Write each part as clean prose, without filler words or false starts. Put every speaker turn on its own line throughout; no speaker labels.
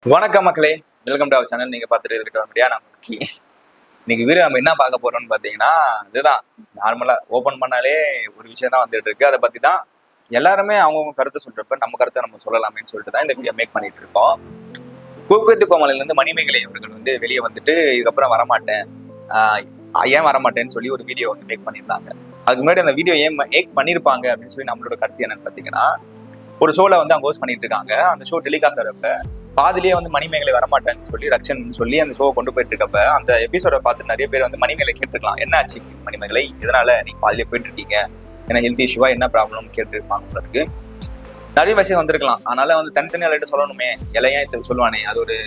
வணக்கம் மக்களே, welcome to our channel. நீங்க பார்த்துட்டு இருக்க முடியா நமக்கு இன்னைக்கு வீடியோ நம்ம என்ன பார்க்க போறோம்னு பார்த்தீங்கன்னா, இதுதான் நார்மலா ஓப்பன் பண்ணாலே ஒரு விஷயம் தான் வந்துட்டு இருக்கு. அதை பத்தி தான் எல்லாருமே அவங்கவுங்க கருத்தை சொல்றப்ப நம்ம கருத்தை நம்ம சொல்லலாமேன்னு சொல்லிட்டு தான் இந்த வீடியோ மேக் பண்ணிட்டு இருக்கோம். கூக்குத்து கோமாளிலிருந்து மணிமேகலை அவர்கள் வந்து வெளியே வந்துட்டு இதுக்கப்புறம் வரமாட்டேன், ஏன் வரமாட்டேன்னு சொல்லி ஒரு வீடியோ வந்து மேக் பண்ணியிருந்தாங்க. அதுக்கு முன்னாடி அந்த வீடியோ ஏன் மேக் பண்ணியிருப்பாங்க அப்படின்னு சொல்லி நம்மளோட கருத்து என்னன்னு பார்த்தீங்கன்னா, ஒரு ஷோல வந்து அவங்க ஹோஸ்ட் பண்ணிட்டு இருக்காங்க. அந்த ஷோ டெலிகாஸ்ட் ஆகிறப்ப பாதிலேயே வந்து மணிமேகலை வரமாட்டேன்னு சொல்லி ரக்ஷன் சொல்லி அந்த ஷோ கொண்டு போயிட்டு இருக்கப்ப அந்த எபிசோட பார்த்து நிறைய பேர் வந்து மணிமேகலை கேட்டுருக்கலாம், என்ன ஆச்சு மணிமேகலை, இதனால நீங்க பாதிலே போயிட்டு இருக்கீங்க, ஏன்னா ஹெல்த் இஷ்யூவா என்ன ப்ராப்ளம் கேட்டுருப்பாங்க. நிறைய விஷயம் வந்திருக்கலாம். அதனால வந்து தனித்தனியாக சொல்லணுமே, இலையா சொல்லுவானே, அது ஒரு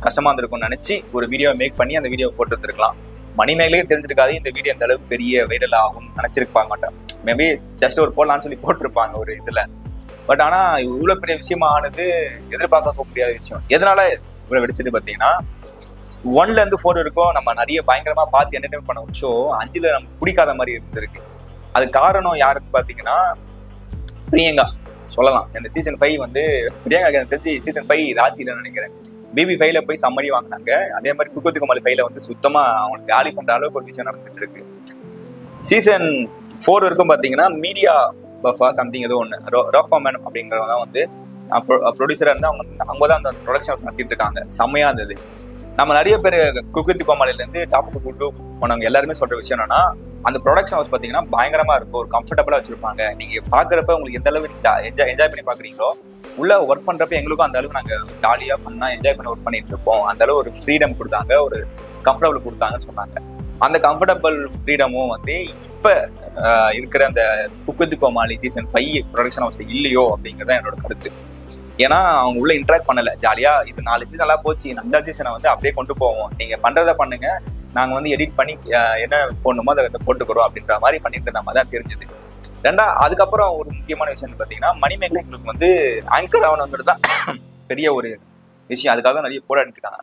கஷ்டமா இருந்திருக்கும்னு நினைச்சு ஒரு வீடியோ மேக் பண்ணி அந்த வீடியோ போட்டு இருக்கலாம். மணிமேகலையே தெரிஞ்சிருக்காது இந்த வீடியோ அந்த அளவுக்கு பெரிய வைரல் ஆகும் நினைச்சிருப்பாங்க மாட்டேன். மேபி ஜஸ்ட் ஒரு போடலான்னு சொல்லி போட்டிருப்பாங்க ஒரு இதுல. பட் ஆனா இவ்வளவு பெரிய விஷயமா ஆனது எதிர்பார்க்க முடியாத விஷயம். எதனால இவ்வளவு வெடிச்சது பாத்தீங்கன்னா, 1ல இருந்து 4 வரைக்கும் நம்ம நிறைய பயங்கரமா பார்த்து என்டர்டைன் பண்ண ஒரு ஷோ 5ல நமக்கு பிடிக்காத மாதிரி இருந்திருக்கு. அது காரணம் யாருக்கு பாத்தீங்கன்னா, பிரியங்கா சொல்லலாம். இந்த சீசன் 5 வந்து பிரியங்கா தெரிஞ்சு சீசன் 5 ராசியில நினைக்கிறேன் BB5ல போய் சம்மடி வாங்கினாங்க. அதே மாதிரி குக்குத்து கோமாளி 5ல வந்து சுத்தமா அவங்களுக்கு காலி பண்ற அளவுக்கு ஒரு விஷயம் நடந்துட்டு இருக்கு. சீசன் 4 வரைக்கும் பாத்தீங்கன்னா மீடியா பஃபா சம்திங் ஏதோ ஒன்று ரோஃபாமேன் அப்படிங்கிறவங்க வந்து ப்ரொடியூசராக இருந்து அவங்க தான் அந்த ப்ரொடக்ஷன் நடத்திட்டு இருக்காங்க. செம்மையா இருந்தது. நம்ம நிறைய பேர் குக்குத்து கோமாளிலேருந்து டாப்புக்கு கூட்டு போனவங்க எல்லாருமே சொல்ற விஷயம் என்னன்னா, அந்த ப்ரொடக்ஷன் ஹவுஸ் பார்த்தீங்கன்னா பயங்கரமா இருக்கும், ஒரு கம்ஃபர்டபுளாக வச்சிருப்பாங்க. நீங்க பாக்குறப்ப உங்களுக்கு எந்த அளவுக்கு என்ஜாய் பண்ணி பாக்குறீங்களோ, உள்ள ஒர்க் பண்றப்ப எங்களுக்கும் அந்த அளவுக்கு நாங்க ஜாலியா பண்ணா என்ஜாய் பண்ணி ஒர்க் பண்ணிட்டு இருப்போம். அந்த அளவு ஒரு ஃப்ரீடம் கொடுத்தாங்க, ஒரு கம்ஃபர்டபுள் கொடுத்தாங்கன்னு சொன்னாங்க. அந்த கம்ஃபர்டபுள் ஃப்ரீடமும் வந்து இப்ப இருக்கிற அந்த குக்குத்து கோமாளி சீசன் 5 ப்ரொடக்ஷன் ஹவுஸ் இல்லையோ அப்படிங்கிறத என்னோட கருத்து. ஏன்னா அவங்க உள்ள இன்ட்ராக்ட் பண்ணல. ஜாலியா இது 4 சீசன் எல்லாம் போச்சு, 5 சீசனை வந்து அப்படியே கொண்டு போவோம், நீங்க பண்றதை பண்ணுங்க, நாங்க வந்து எடிட் பண்ணி என்ன போடணுமோ அதை போட்டுக்கிறோம் அப்படின்ற மாதிரி பண்ணிட்டு இருந்த மாதிரி தான் தெரிஞ்சது. அதுக்கப்புறம் ஒரு முக்கியமான விஷயம் பாத்தீங்கன்னா, மணிமேகலை எங்களுக்கு வந்து ஆங்கர் ஆகணுங்கிறது தான் பெரிய ஒரு விஷயம். அதுக்காக தான் நிறைய போராடிட்டு இருக்காங்க.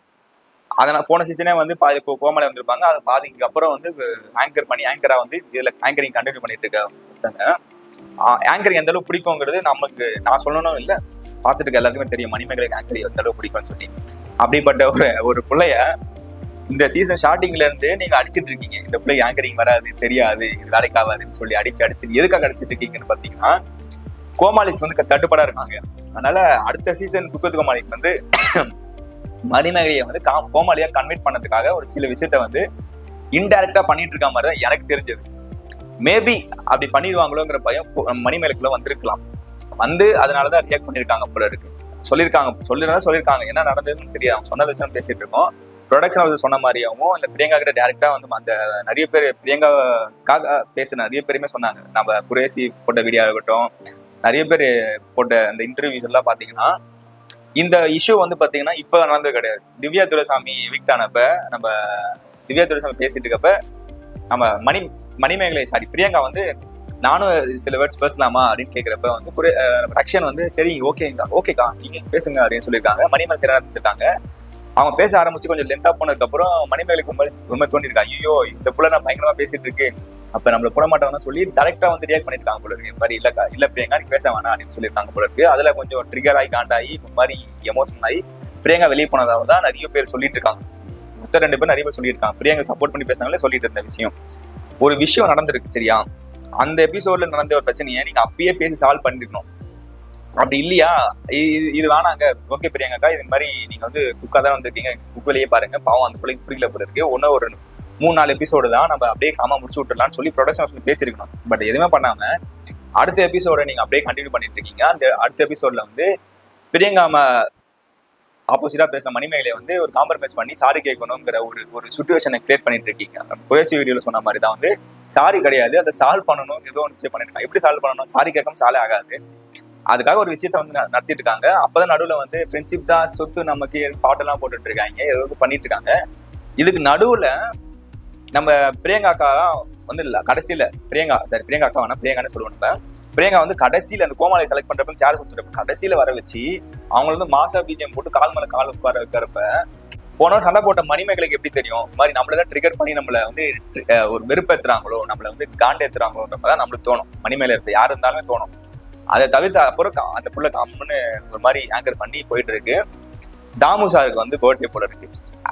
அதனால போன சீசனே வந்து பாதி கோமாளி வந்திருப்பாங்க, அது பாதிக்கு அப்புறம் வந்து ஆங்கர் பண்ணி ஆங்கரா வந்து இதுல ஆங்கரிங் கண்டினியூ பண்ணிட்டு இருக்காங்க. ஆங்கரிங் எந்த அளவுக்கு பிடிக்குங்கிறது நமக்கு நான் சொல்லணும் இல்லை, பார்த்துட்டு இருக்க எல்லாருக்குமே தெரியும் மணிமேகலைக்கு ஆங்கரிங் எந்த அளவுக்கு பிடிக்கும்னு சொல்லி. அப்படிப்பட்ட ஒரு பிள்ளைய இந்த சீசன் ஸ்டார்டிங்ல இருந்து நீங்க அடிச்சிட்டு இருக்கீங்க, இந்த பிள்ளை ஆங்கரிங் வராது, தெரியாது, இது வேலைக்கு ஆகாதுன்னு சொல்லி அடிச்சு எதுக்காக அடிச்சிட்டு இருக்கீங்கன்னு பாத்தீங்கன்னா, கோமாளிஸ் வந்து தட்டுப்பாடா இருக்காங்க. அதனால அடுத்த சீசன் குக்குத்து கோமாளிக்கு வந்து மணிமேகலையை வந்து கோமாளியா கன்வெர்ட் பண்ணதுக்காக ஒரு சில விஷயத்த வந்து இன்டைரக்டா பண்ணிட்டு இருக்க மாதிரி தான் எனக்கு தெரிஞ்சது. மேபி அப்படி பண்ணிடுவாங்களோங்கிற பயம் மணிமேகலைக்குள்ள வந்திருக்கலாம். வந்து அதனாலதான் ரியாக்ட் பண்ணிருக்காங்க போல இருக்கு. சொல்லியிருக்காங்க என்ன நடந்ததுன்னு தெரியாது, அவங்க சொன்னதை வச்சு பேசிட்டு இருக்கோம். ப்ரொடக்ஷன் ஹவுஸ் சொன்ன மாதிரியாவும் இல்ல பிரியங்கா கிட்ட டைரக்டா வந்து அந்த நிறைய பேர் பிரியங்காக்காக பேசின நிறைய பேருமே சொன்னாங்க. நம்ம குரேசி போட்ட வீடியோ இருக்கட்டும், நிறைய பேர் போட்ட அந்த இன்டர்வியூஸ் எல்லாம் பாத்தீங்கன்னா, இந்த இஷ்யூ வந்து பாத்தீங்கன்னா இப்ப நடந்தது கிடையாது. திவ்யா துரைசாமி எவிக்ட் ஆனப்ப நம்ம திவ்யா துரைசாமி பேசிட்டு இருக்கப்ப நம்ம மணிமேகலை பிரியங்கா வந்து நானும் சில வேர்ட்ஸ் பேசலாமா அப்படின்னு கேட்கிறப்ப வந்து ரக்ஷன் வந்து சரி ஓகேக்கா நீங்க பேசுங்க அப்படின்னு சொல்லியிருக்காங்க. மணிமேகலை சரி நடந்துருக்காங்க. அவங்க பேச ஆரம்பிச்சு கொஞ்சம் லென்த்தா போனதுக்கு அப்புறம் மணிமேகலைக்கு ரொம்ப தோண்டிருக்கா, ஐயோ இந்த புள்ள நான் பயங்கரமா பேசிட்டு இருக்கு, அப்ப நம்மள போட மாட்டோம்னு சொல்லி டைரக்டா வந்து ரியாக்ட் பண்ணிருக்காங்க போல இருக்கு. இந்த மாதிரி இல்ல பிரியங்கா நீ பேச வேணாம் அப்படின்னு சொல்லியிருக்காங்க போல இருக்கு. அதுல கொஞ்சம் ட்ரிகர் ஆகி காண்டாகி இந்த மாதிரி எமோஷனல் ஆகி பிரியங்கா வெளியே போனதாக தான் நிறைய பேர் சொல்லிட்டு இருக்காங்க. 2 பேர் நிறைய பேர் சொல்லிட்டு இருக்காங்க. பிரியங்கா சப்போர்ட் பண்ணி பேசுறாங்களே சொல்லிட்டு இருந்த விஷயம். ஒரு விஷயம் நடந்திருக்கு சரியா, அந்த எபிசோட்ல நடந்த ஒரு பிரச்சனையை நீங்க அப்பயே பேசி சால்வ் பண்ணிருக்கணும். அப்படி இல்லையா, இது வேணாங்க, ஓகே பிரியங்கா இது மாதிரி நீங்க வந்து குக்கா தான் வந்திருக்கீங்க, குக்கிலேயே பாருங்க, பாவம் அந்த பிள்ளைக்கு பிடிக்கல போல இருக்கு, ஒரு 3-4 எபிசோடு தான் நம்ம அப்படியே காமா முடிச்சு விட்டுலான்னு சொல்லி ப்ரொடக்ஷன் சொல்லி பேசிருக்கணும். பட் எதுவுமே பண்ணாம அடுத்த எபிசோட நீங்க அப்படியே கண்டினியூ பண்ணிட்டு இருக்கீங்க. அந்த அடுத்த எபிசோட்ல வந்து பிரியங்கா ஆப்போசிட்டா பேசுற மணிமேகலையை வந்து ஒரு காம்ப்ரமைஸ் பண்ணி சாரி கேட்கணுங்கிற ஒரு சுச்சுவேஷனை கிரியேட் பண்ணிட்டு இருக்கீங்க. குறைசி வீடியோல சொன்ன மாதிரி தான் வந்து சாரி கிடையாது, அதை சால்வ் பண்ணணும், ஏதோ ஒன்று பண்ணிட்டு இருக்காங்க. எப்படி சால்வ் பண்ணணும், சாரி கேட்காம சாலே ஆகாது, அதுக்காக ஒரு விஷயத்த வந்து நடத்திட்டு இருக்காங்க. அப்பதான் நடுவுல வந்து ஃப்ரெண்ட்ஷிப் தான் சொத்து நமக்கு பாட்டெல்லாம் போட்டுட்டு இருக்காங்க, ஏதோ பண்ணிட்டு இருக்காங்க. இதுக்கு நடுவுல நம்ம பிரியங்கா அக்கா வந்து கடைசியில பிரியங்கா அக்கா வேணா பிரியங்கான்னு சொல்லுவோம். நம்ம பிரியங்கா வந்து கடைசியில அந்த கோமாளியை செலக்ட் பண்றப்ப சேர் கொடுத்துருப்ப கடைசியில வர வச்சு அவங்கள வந்து மாசா பிஜிஎம் போட்டு கால் மேல கால் உட்கார வைக்கிறப்ப போன சண்டை போட்ட மணிமேகலைக்கு எப்படி தெரியும் இந்த மாதிரி நம்மளதான் ட்ரிகர் பண்ணி நம்மள வந்து ஒரு வெறுப்பேத்துறாங்களோ, நம்மள வந்து காண்டேத்துறாங்களோன்றப்பதான் நம்மளுக்கு தோணும். மணிமேகலை இருக்க யாரு இருந்தாலுமே தோணும். அதை தவிர்த்து அப்புறம் அந்த புள்ள கம்முன்னு ஒரு மாதிரி ஆங்கர் பண்ணி போயிட்டு இருக்கு. தாமு சாருக்கு வந்து பர்த்டே போல இருக்கு.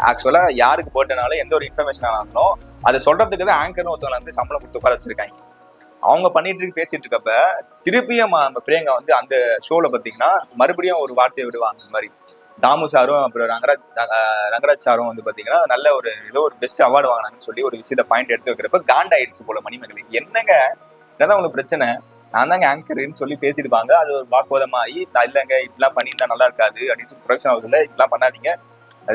ஆக்சுவலா யாருக்கு பர்த்டேனாலும் எந்த ஒரு இன்ஃபர்மேஷன் ஆனாலும் அதை சொல்றதுக்கு தான் ஆங்கர்னு ஒருத்தவங்க வந்து சம்பளம் கொடுத்து உட்கார வச்சிருக்காங்க. அவங்க பண்ணிட்டு பேசிட்டு இருக்கப்ப திருப்பியும் நம்ம பிரியங்கா வந்து அந்த ஷோல பாத்தீங்கன்னா மறுபடியும் ஒரு வார்த்தையை விடுவாங்க. இந்த மாதிரி தாமு சாரும் அப்புறம் ரங்கராஜ் சாரும் வந்து பாத்தீங்கன்னா நல்ல ஒரு ஏதோ ஒரு பெஸ்ட் அவார்டு வாங்கினாங்கன்னு சொல்லி ஒரு விஷயத்த பாயிண்ட் எடுத்து வைக்கிறப்ப காண்டாயிடுச்சு போல மணிமேகலை. என்னங்க என்னதான் உங்களுக்கு பிரச்சனை, நான் தாங்க ஆங்கர்ன்னு சொல்லி பேசிடுவாங்க. அது ஒரு வாக்குவாதமாகி இல்லைங்க இப்படிலாம் பண்ணியிருந்தா நல்லா இருக்காது அப்படின்னு சொல்லி ப்ரொடக்ஷன் ஹவுஸ்ல இப்படிலாம் பண்ணாதீங்க,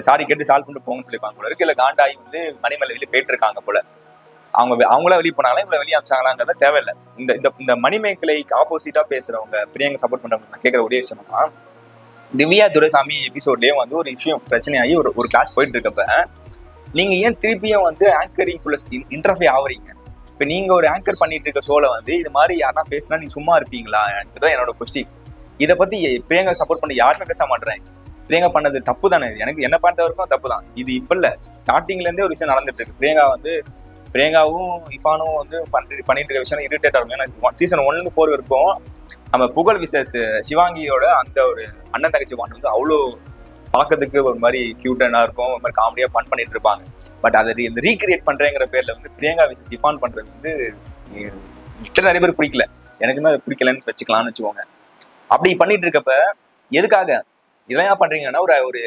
சாரி கேட்டு சால்வ் பண்ணிட்டு போங்கன்னு சொல்லிப்பாங்க போல இருக்கு. இல்லை காண்டாயி வந்து மணிமேகலை வெளியே போயிட்டு இருக்காங்க போல. அவங்களா வெளியே போனாலும் இவ்வளவு வெளியே அமிச்சாங்களாங்கிறத தேவையில்லை. இந்த இந்த மணிமேகலைக்கு ஆப்போசிட்டா பேசுறவங்க பிரியங்கா சப்போர்ட் பண்றவங்க நான் கேட்கிற ஒரே விஷயம்னா, திவ்யா துரைசாமி எபிசோட்லயே வந்து ஒரு விஷயம் பிரச்சனையாகி ஒரு கிளாஸ் போயிட்டு இருக்கப்ப நீங்க ஏன் திருப்பியும் வந்து ஆங்கரிங் குள்ள இன்டர்ஃபே ஆவறீங்க? இப்ப நீங்க ஒரு ஆங்கர் பண்ணிட்டு இருக்க ஷோல வந்து இது மாதிரி யாரா பேசினா நீங்க சும்மா இருப்பீங்களா? என்னோட கொஸ்டின். இதை பத்தி பிரியங்கா சப்போர்ட் பண்ண யாருமே பேச மாட்டேறாங்க. பிரியங்கா பண்ணது தப்பு தானே, எனக்கு என்ன பார்த்த வரைக்கும் தப்பு தான். இது இப்ப இல்ல, ஸ்டார்டிங்ல இருந்தே ஒரு விஷயம் நடந்துட்டு இருக்கு. பிரியங்காவும் இஃபானும் வந்து பண்ணிட்டு இருக்க விஷயம் இரிட்டேட் ஆகும். ஏன்னா சீசன் 1ல இருந்து 4 வரைக்கும் நம்ம புகழ் விசேஷ் சிவாங்கியோட அந்த ஒரு அண்ணன் தங்கச்சி பாண்ட் வந்து அவ்வளோ பார்க்கறதுக்கு ஒரு மாதிரி கியூட்டனா இருக்கும், ஒரு மாதிரி காமெடியா ஃபன் பண்ணிட்டு இருப்பாங்க. பட் அதை இந்த ரீக்ரியேட் பண்றேங்கிற பேர்ல வந்து பிரியங்கா விசேஷ் இஃபான் பண்றது வந்து நிறைய பேர் பிடிக்கல, எனக்குமே அது பிடிக்கலன்னு வச்சுக்கலாம்னு வச்சுக்கோங்க. அப்படி பண்ணிட்டு இருக்கப்ப எதுக்காக இதெல்லாம் ஏன் பண்றீங்கன்னா ஒரு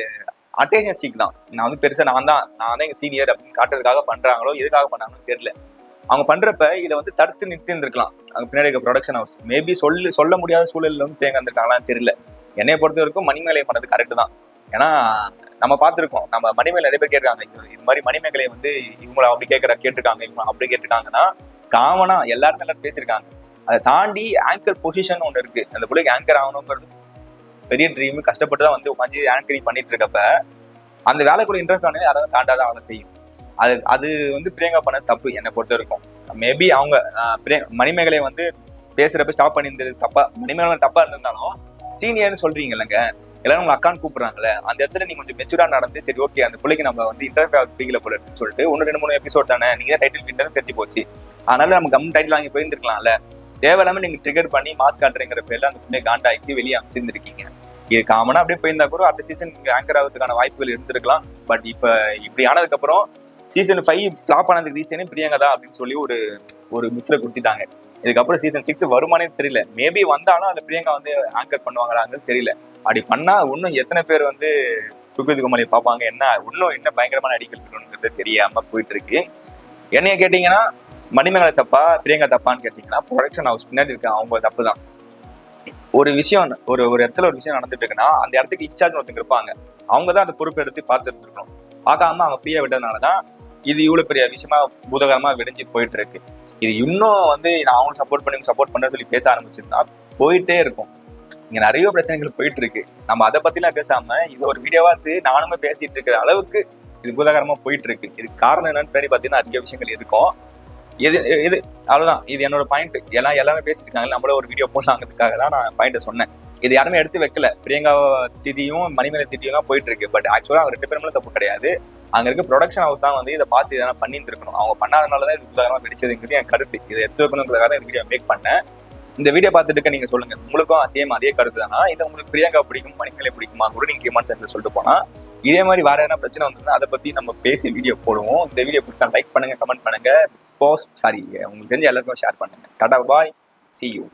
அட்டேஷன் ஸ்டிக் தான். நான் வந்து பெருசா நான் தான் எங்க சீனியர் அப்படின்னு காட்டுறதுக்காக பண்றாங்களோ எதுக்காக பண்ணாங்கன்னு தெரியல. அவங்க பண்றப்ப இதை வந்து தடுத்து நிறுத்தி இருந்திருக்கலாம். அங்க பின்னாடி இருக்க ப்ரொடக்ஷன் ஹவுஸ் மேபி சொல்ல முடியாத சூழல்ல வந்து பிரியங்கா இருந்திருக்காங்களான்னு தெரியல. என்னைய பொறுத்த வரைக்கும் மணிமேகலை பண்ணது கரெக்ட் தான். ஏன்னா நம்ம பார்த்துருக்கோம், நம்ம மணிமேகலை நிறைய பேர் கேட்கறாங்க, இது மாதிரி மணிமேகலை வந்து இவங்கள அப்படி கேட்டிருக்காங்க, இவங்க அப்படி கேட்டிருக்காங்கன்னா காமனா எல்லாருமே பேசியிருக்காங்க. அதை தாண்டி ஆங்கர் பொசிஷன் ஒன்று இருக்கு. அந்த பிள்ளைக்கு ஆங்கர் ஆகணுங்கிறது பெரிய ட்ரீம், கஷ்டப்பட்டு தான் வந்து உட்காந்து ஆங்கரிங் பண்ணிட்டு இருக்கப்ப அந்த வேலைக்குள்ள இன்ட்ரெஸ்ட் ஆனது யாராவது தாண்டாதான் அவனை செய்யும். அது வந்து பிரியங்கா பண்ண தப்பு என்னை பொறுத்த வரைக்கும். மேபி அவங்க மணிமேகலை வந்து பேசுறப்ப ஸ்டாப் பண்ணியிருந்தது தப்பா, மணிமேகலை தப்பா இருந்திருந்தாலும் சீனியர்னு சொல்றீங்க இல்லைங்க, எல்லாரும் உங்களை அக்கான்னு கூப்பிடுறாங்களே, அந்த இடத்துல நீங்க கொஞ்சம் மெச்சூரா நடந்து சரி ஓகே அந்த பிள்ளைக்கு நம்ம வந்து இன்டர்வியூ பிடிக்கல போல இருக்குன்னு சொல்லிட்டு 1-2-3 எபிசோட் தானே நீங்க தான் டைட்டில் வின்னர் தெரிஞ்சு போச்சு, அதனால நம்ம கம்மி டைட்டில் வாங்கி போயிருந்துருக்கலாம்ல. தேவையில்லாம நீங்க ட்ரிகர் பண்ணி மாஸ் காட்டுறங்கிற பேர்ல அந்த பிள்ளை காண்டாக்கி வெளியே அமைச்சிருந்திருக்கீங்க. இது காமனா அப்படியே போயிருந்தா கூட அடுத்த சீசன் ஆங்கர் ஆகிறதுக்கான வாய்ப்புகள் இருந்திருக்கலாம். பட் இப்ப இப்படி ஆனதுக்கு அப்புறம் சீசன் 5 ஃபிளாப் ஆனதுக்கு ரீசனே பிரியங்கா தான் அப்படின்னு சொல்லி ஒரு முத்திரை கொடுத்துட்டாங்க. இதுக்கப்புறம் சீசன் 6 வருமானே தெரியல. மேபி வந்தாலும் அந்த பிரியங்கா வந்து ஆங்கர் பண்ணுவாங்களாங்கிறது தெரியல. அப்படி பண்ணா இன்னும் எத்தனை பேர் வந்து குக்கு குமாரியை பார்ப்பாங்க, இன்னும் என்ன பயங்கரமான அடிக்கல் இருக்கணுங்கிறது தெரியாம போயிட்டு இருக்கு. என்னைய கேட்டீங்கன்னா மணிமேகலை தப்பா பிரியங்கா தப்பான்னு கேட்டீங்கன்னா ப்ரொடக்ஷன் ஹவுஸ் பின்னாடி இருக்க அவங்க தப்பு தான். ஒரு விஷயம் ஒரு இடத்துல ஒரு விஷயம் நடந்துட்டு இருக்குன்னா அந்த இடத்துக்கு இன்சார்ஜ் ஒருத்தங்க இருப்பாங்க, அவங்க தான் அந்த பொறுப்பு எடுத்து பார்த்துட்டு இருக்கணும். பார்க்காம அவங்க ஃப்ரீயா விட்டதுனாலதான் இது இவ்வளவு பெரிய விஷயமா பூதகரமா வெடிஞ்சு போயிட்டு இருக்கு. இது இன்னும் வந்து நான் அவங்க சப்போர்ட் பண்ண சொல்லி பேச ஆரம்பிச்சிருந்தா போயிட்டே இருக்கும். இங்க நிறைய பிரச்சனைகள் போயிட்டு இருக்கு. நம்ம அதை பத்திலாம் பேசாம இது ஒரு வீடியோவா நானுமே பேசிட்டு இருக்கிற அளவுக்கு இது பூதகரமா போயிட்டு இருக்கு. இதுக்கு காரணம் என்னன்னு பின்னாடி பாத்தீங்கன்னா நிறைய விஷயங்கள் இருக்கும். இது அவ்வளவுதான். இது என்னோட பாயிண்ட். எல்லாமே பேசிட்டு இருக்காங்க, நம்மள ஒரு வீடியோ போடலாங்கிறதுக்காக தான் நான் பாயிண்ட் சொன்னேன். இது யாருமே எடுத்து வைக்கல. பிரியங்கா திதியும் மணிமேகலை திதியும் தான் போயிட்டு இருக்கு. பட் ஆக்சுவலா அவங்க 2 பேருமே தப்பு கிடையாது. அங்க இருக்க ப்ரொடக்ஷன் ஹவுஸ் தான் வந்து இதை பார்த்து இதெல்லாம் பண்ணியிருந்திருக்கணும். அவங்க பண்ணாதனாலதான் இது உதாரணமா வெடிச்சதுங்கிறது என் கருத்து. இதை எடுத்து வைக்கணுங்கிறதுக்காக இந்த வீடியோ மேக் பண்ணேன். இந்த வீடியோ பார்த்துட்டு நீங்க சொல்லுங்க, உங்களுக்கும் சேம் அதே கருத்து தானா, இல்லை உங்களுக்கு பிரியங்கா பிடிக்கும் மணிமேகலை பிடிக்குமா கூட நீங்க கமெண்ட் செக்ஷன்ல சொல்லிட்டு போனா, இதே மாதிரி வேற எதனா பிரச்சனை வந்ததுன்னா அதை பத்தி நம்ம பேசி வீடியோ போடுவோம். இந்த வீடியோ பிடிச்சா லைக் பண்ணுங்க, கமெண்ட் பண்ணுங்க, உங்களுக்கு தெரிஞ்ச எல்லாருக்கும் ஷேர் பண்ணுங்க. டாடா பாய், see you.